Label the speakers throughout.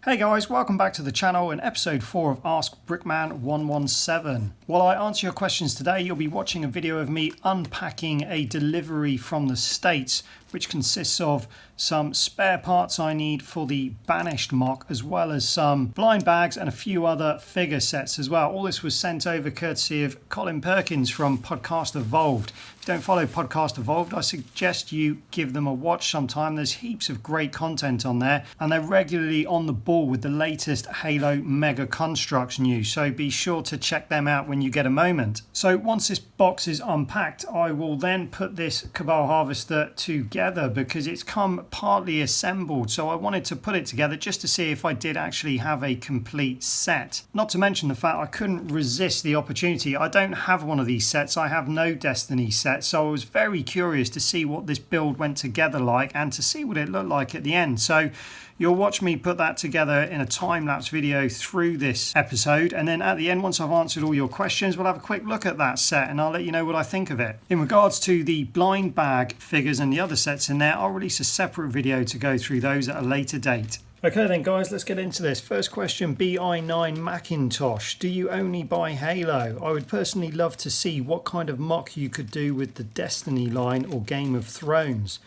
Speaker 1: Hey guys, welcome back to the channel in episode 4 of Ask BRICKMAN 117. While I answer your questions today, you'll be watching a video of me unpacking a delivery from the States, which consists of some spare parts I need for the Banished mock, as well as some blind bags and a few other figure sets as well. All this was sent over courtesy of Colin Perkins from Podcast Evolved. If you don't follow Podcast Evolved, I suggest you give them a watch sometime. There's heaps of great content on there, and they're regularly on the ball with the latest Halo Mega Constructs news, so be sure to check them out when you get a moment. So once this box is unpacked, I will then put this Cabal harvester together because it's come partly assembled, so I wanted to put it together just to see if I did actually have a complete set. Not to mention the fact I couldn't resist the opportunity. I don't have one of these sets, I have no Destiny set, so I was very curious to see what this build went together like and to see what it looked like at the end. So you'll watch me put that together in a time-lapse video through this episode, and then at the end, once I've answered all your questions, we'll have a quick look at that set and I'll let you know what I think of it. In regards to the blind bag figures and the other sets in there, I'll release a separate video to go through those at a later date. Okay then guys, let's get into this. First question, BI9 Macintosh. Do you only buy Halo? I would personally love to see what kind of mock you could do with the Destiny line or Game of Thrones.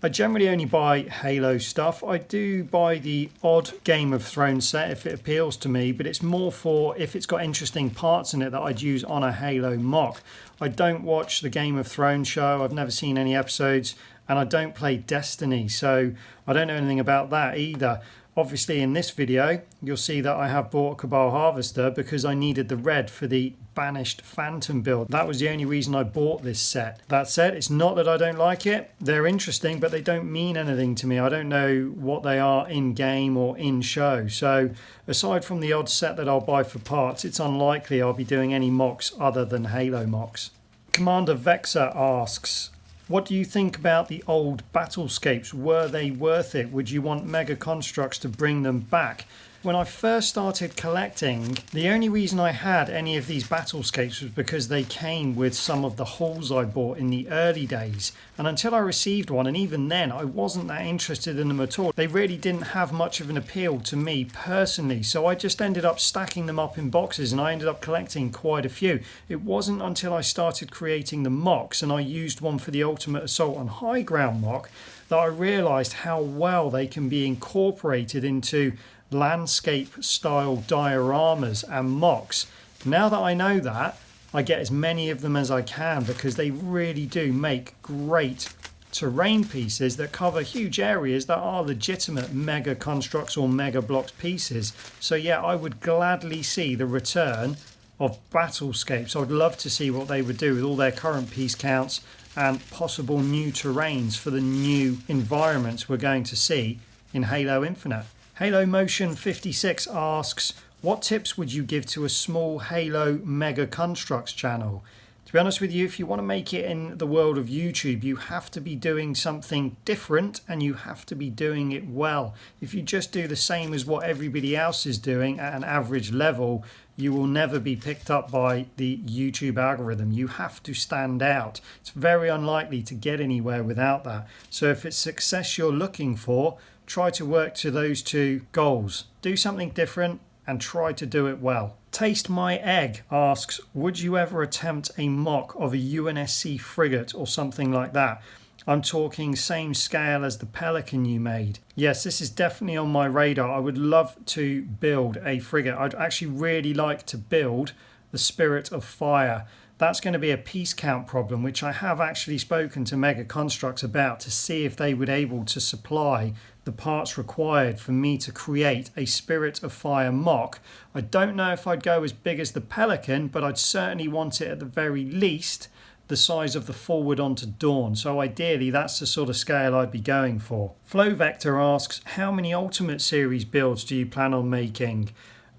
Speaker 1: I generally only buy Halo stuff. I do buy the odd Game of Thrones set if it appeals to me, but it's more for if it's got interesting parts in it that I'd use on a Halo mock. I don't watch the Game of Thrones show, I've never seen any episodes, and I don't play Destiny, so I don't know anything about that either. Obviously in this video you'll see that I have bought a Cabal Harvester because I needed the red for the Banished Phantom build. That was the only reason I bought this set. That said, it's not that I don't like it. They're interesting, but they don't mean anything to me. I don't know what they are in game or in show. So aside from the odd set that I'll buy for parts, it's unlikely I'll be doing any mocks other than Halo mocks. Commander Vexer asks, what do you think about the old battlescapes? Were they worth it? Would you want Mega Constructs to bring them back? When I first started collecting, the only reason I had any of these battlescapes was because they came with some of the hauls I bought in the early days. And until I received one, and even then, I wasn't that interested in them at all. They really didn't have much of an appeal to me personally. So I just ended up stacking them up in boxes and I ended up collecting quite a few. It wasn't until I started creating the mocks and I used one for the Ultimate Assault on High Ground mock that I realised how well they can be incorporated into landscape style dioramas and mocks. Now that I know that, I get as many of them as I can because they really do make great terrain pieces that cover huge areas that are legitimate Mega Constructs or Mega Blocks pieces. So yeah, I would gladly see the return of battlescapes. I would love to see what they would do with all their current piece counts and possible new terrains for the new environments we're going to see in Halo Infinite. Halo Motion 56 asks, what tips would you give to a small Halo Mega Constructs channel? To be honest with you, if you want to make it in the world of YouTube, you have to be doing something different and you have to be doing it well. If you just do the same as what everybody else is doing at an average level, you will never be picked up by the YouTube algorithm. You have to stand out. It's very unlikely to get anywhere without that. So if it's success you're looking for, try to work to those two goals. Do something different and try to do it well. Taste My Egg asks, would you ever attempt a mock of a UNSC frigate or something like that? I'm talking same scale as the Pelican you made. Yes, this is definitely on my radar. I would love to build a frigate. I'd actually really like to build the Spirit of Fire. That's going to be a piece count problem, which I have actually spoken to Mega Constructs about to see if they would able to supply the parts required for me to create a Spirit of Fire mock. I don't know if I'd go as big as the Pelican, but I'd certainly want it at the very least the size of the Forward onto Dawn. So ideally that's the sort of scale I'd be going for. Flow Vector asks, how many Ultimate Series builds do you plan on making?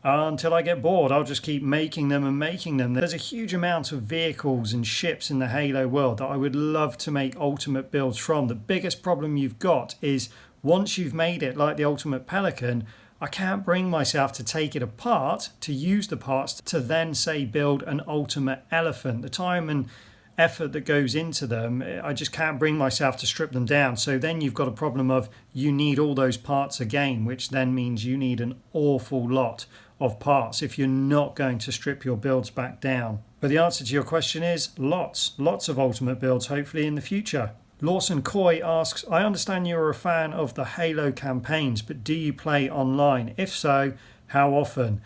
Speaker 1: Until I get bored, I'll just keep making them and making them. There's a huge amount of vehicles and ships in the Halo world that I would love to make ultimate builds from. The biggest problem you've got is once you've made it like the Ultimate Pelican, I can't bring myself to take it apart, to use the parts to then say build an Ultimate Elephant. The time and effort that goes into them, I just can't bring myself to strip them down. So then you've got a problem of you need all those parts again, which then means you need an awful lot of parts if you're not going to strip your builds back down. But the answer to your question is lots of ultimate builds, hopefully in the future. Lawson Coy asks, I understand you're a fan of the Halo campaigns, but do you play online? If so, how often?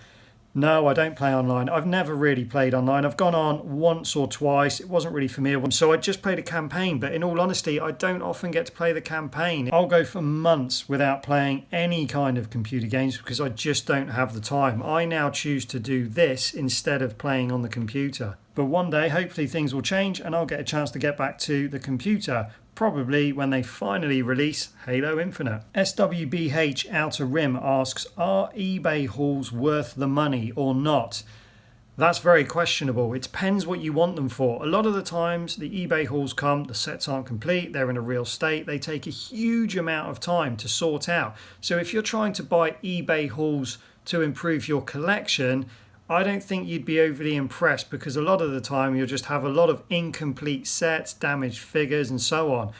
Speaker 1: No, I don't play online. I've never really played online. I've gone on once or twice. It wasn't really for me. So I just played a campaign. But in all honesty, I don't often get to play the campaign. I'll go for months without playing any kind of computer games because I just don't have the time. I now choose to do this instead of playing on the computer. But one day, hopefully things will change and I'll get a chance to get back to the computer. Probably when they finally release Halo Infinite. SWBH Outer Rim asks, are eBay hauls worth the money or not? That's very questionable. It depends what you want them for. A lot of the times the eBay hauls come, the sets aren't complete, they're in a real state, they take a huge amount of time to sort out. So if you're trying to buy eBay hauls to improve your collection, I don't think you'd be overly impressed because a lot of the time you'll just have a lot of incomplete sets, damaged figures and so on.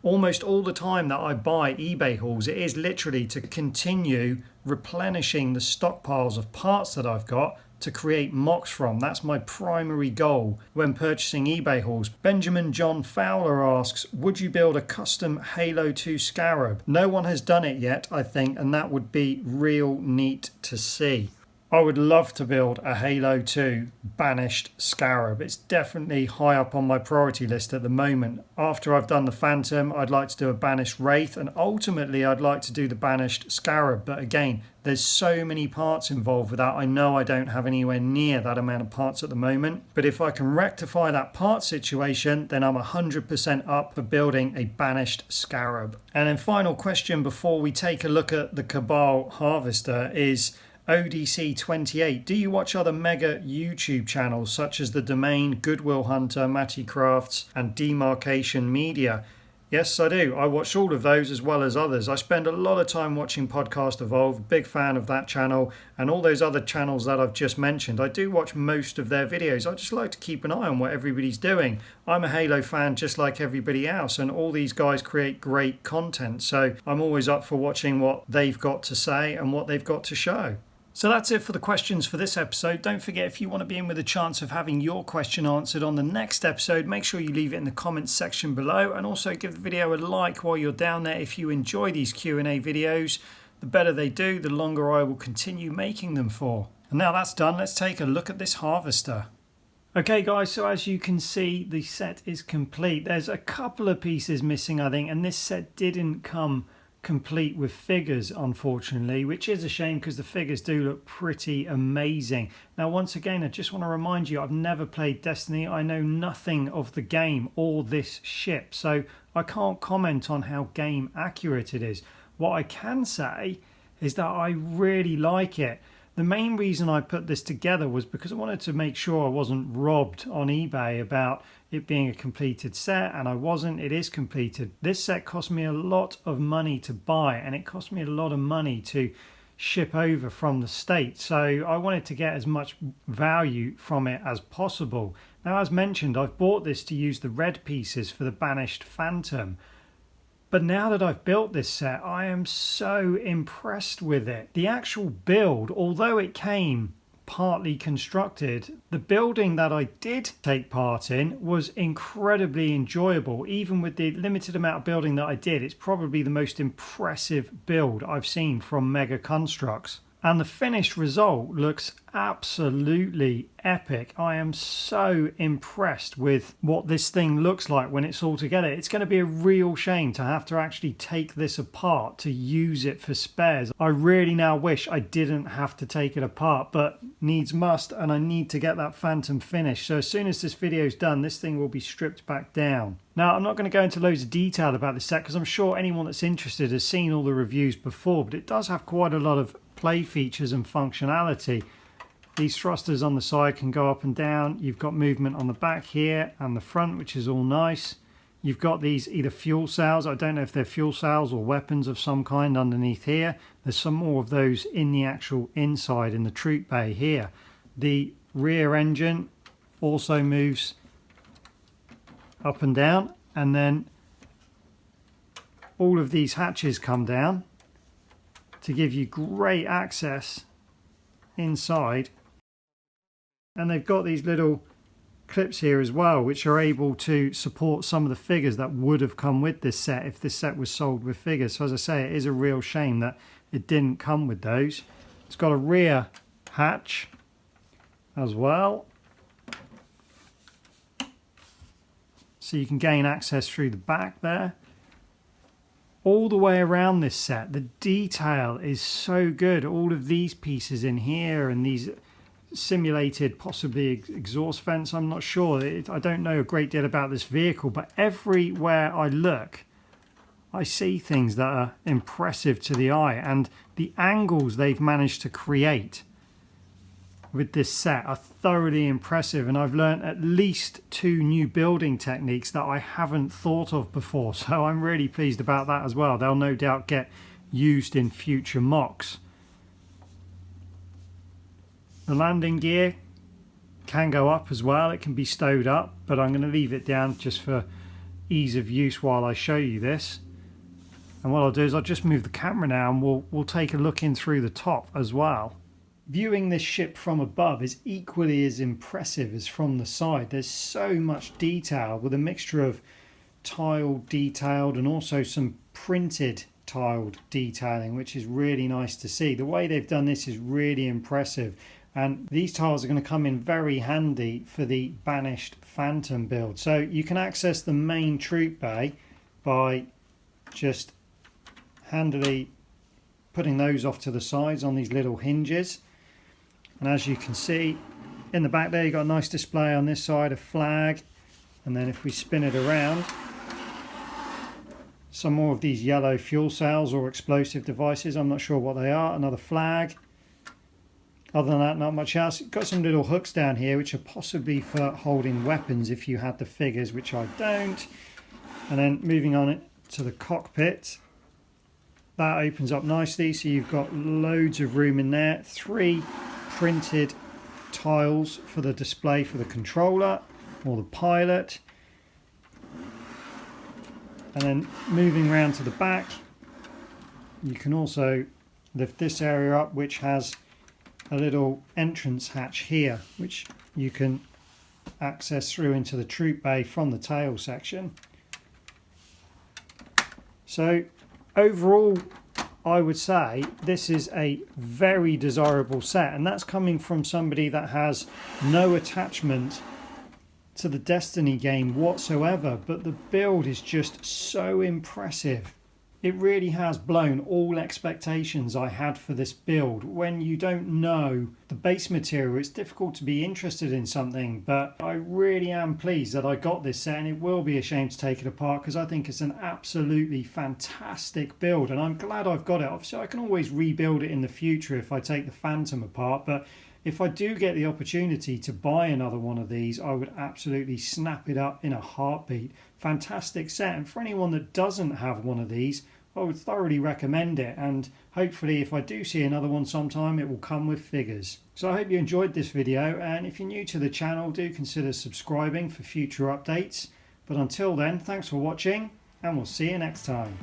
Speaker 1: Almost all the time that I buy eBay hauls, it is literally to continue replenishing the stockpiles of parts that I've got to create mocks from. That's my primary goal when purchasing eBay hauls. Benjamin John Fowler asks, would you build a custom Halo 2 Scarab? No one has done it yet, I think, and that would be real neat to see. I would love to build a Halo 2 Banished Scarab. It's definitely high up on my priority list at the moment. After I've done the Phantom, I'd like to do a Banished Wraith, and ultimately I'd like to do the Banished Scarab. But again, there's so many parts involved with that. I know I don't have anywhere near that amount of parts at the moment. But if I can rectify that part situation, then I'm 100% up for building a Banished Scarab. And then final question before we take a look at the Cabal Harvester is, ODC28, do you watch other mega YouTube channels such as The Domain, Goodwill Hunter, Matty Crafts and Demarcation Media? Yes, I do. I watch all of those as well as others. I spend a lot of time watching Podcast Evolve, big fan of that channel, and all those other channels that I've just mentioned. I do watch most of their videos. I just like to keep an eye on what everybody's doing. I'm a Halo fan just like everybody else, and all these guys create great content, so I'm always up for watching what they've got to say and what they've got to show. So that's it for the questions for this episode. Don't forget, if you want to be in with a chance of having your question answered on the next episode, make sure you leave it in the comments section below, and also give the video a like while you're down there if you enjoy these Q&A videos. The better they do, the longer I will continue making them for. And now that's done, let's take a look at this harvester. Okay guys, so as you can see, the set is complete. There's a couple of pieces missing, I think, and this set didn't come complete with figures, unfortunately, which is a shame because the figures do look pretty amazing. Now once again, I just want to remind you, I've never played Destiny. I know nothing of the game or this ship, so I can't comment on how game accurate it is. What I can say is that I really like it. The main reason I put this together was because I wanted to make sure I wasn't robbed on eBay about it being a completed set, and I wasn't. It is completed. This set cost me a lot of money to buy, and it cost me a lot of money to ship over from the States, so I wanted to get as much value from it as possible. Now, as mentioned, I've bought this to use the red pieces for the Banished Phantom. But now that I've built this set, I am so impressed with it. The actual build, although it came partly constructed, the building that I did take part in was incredibly enjoyable. Even with the limited amount of building that I did, it's probably the most impressive build I've seen from Mega Constructs. And the finished result looks absolutely epic. I am so impressed with what this thing looks like when it's all together. It's going to be a real shame to have to actually take this apart to use it for spares. I really now wish I didn't have to take it apart, but needs must, and I need to get that Phantom finished. So as soon as this video is done, this thing will be stripped back down. Now, I'm not going to go into loads of detail about this set because I'm sure anyone that's interested has seen all the reviews before, but it does have quite a lot of play features and functionality. These thrusters on the side can go up and down. You've got movement on the back here and the front, which is all nice. You've got these either fuel cells. I don't know if they're fuel cells or weapons of some kind underneath here. There's some more of those in the actual inside in the troop bay here. The rear engine also moves up and down, and then all of these hatches come down to give you great access inside. And they've got these little clips here as well, which are able to support some of the figures that would have come with this set if this set was sold with figures. So as I say, it is a real shame that it didn't come with those. It's got a rear hatch as well, so you can gain access through the back there. All the way around this set, the detail is so good. All of these pieces in here and these simulated possibly exhaust vents, I'm not sure. I don't know a great deal about this vehicle, but everywhere I look I see things that are impressive to the eye, and the angles they've managed to create with this set are thoroughly impressive, and I've learned at least 2 new building techniques that I haven't thought of before, so I'm really pleased about that as well. They'll no doubt get used in future mocks. The landing gear can go up as well, it can be stowed up, but I'm going to leave it down just for ease of use while I show you this. And what I'll do is I'll just move the camera now and we'll take a look in through the top as well. Viewing this ship from above is equally as impressive as from the side. There's so much detail with a mixture of tiled detailed and also some printed tiled detailing, which is really nice to see. The way they've done this is really impressive, and these tiles are going to come in very handy for the Banished Phantom build. So you can access the main troop bay by just handily putting those off to the sides on these little hinges. And as you can see in the back there, you've got a nice display on this side, a flag, and then if we spin it around, some more of these yellow fuel cells or explosive devices, I'm not sure what they are, another flag. Other than that, not much else. You've got some little hooks down here which are possibly for holding weapons if you had the figures, which I don't. And then moving on to the cockpit, that opens up nicely, so you've got loads of room in there. 3 printed tiles for the display for the controller or the pilot. And then moving around to the back, you can also lift this area up, which has a little entrance hatch here, which you can access through into the troop bay from the tail section. So overall, I would say this is a very desirable set, and that's coming from somebody that has no attachment to the Destiny game whatsoever, but the build is just so impressive. It really has blown all expectations I had for this build. When you don't know the base material, it's difficult to be interested in something, but I really am pleased that I got this set, and it will be a shame to take it apart because I think it's an absolutely fantastic build, and I'm glad I've got it. Obviously I can always rebuild it in the future if I take the Phantom apart, but if I do get the opportunity to buy another one of these, I would absolutely snap it up in a heartbeat. Fantastic set, and for anyone that doesn't have one of these, I would thoroughly recommend it, and hopefully if I do see another one sometime, it will come with figures. So I hope you enjoyed this video, and if you're new to the channel, do consider subscribing for future updates. But until then, thanks for watching, and we'll see you next time.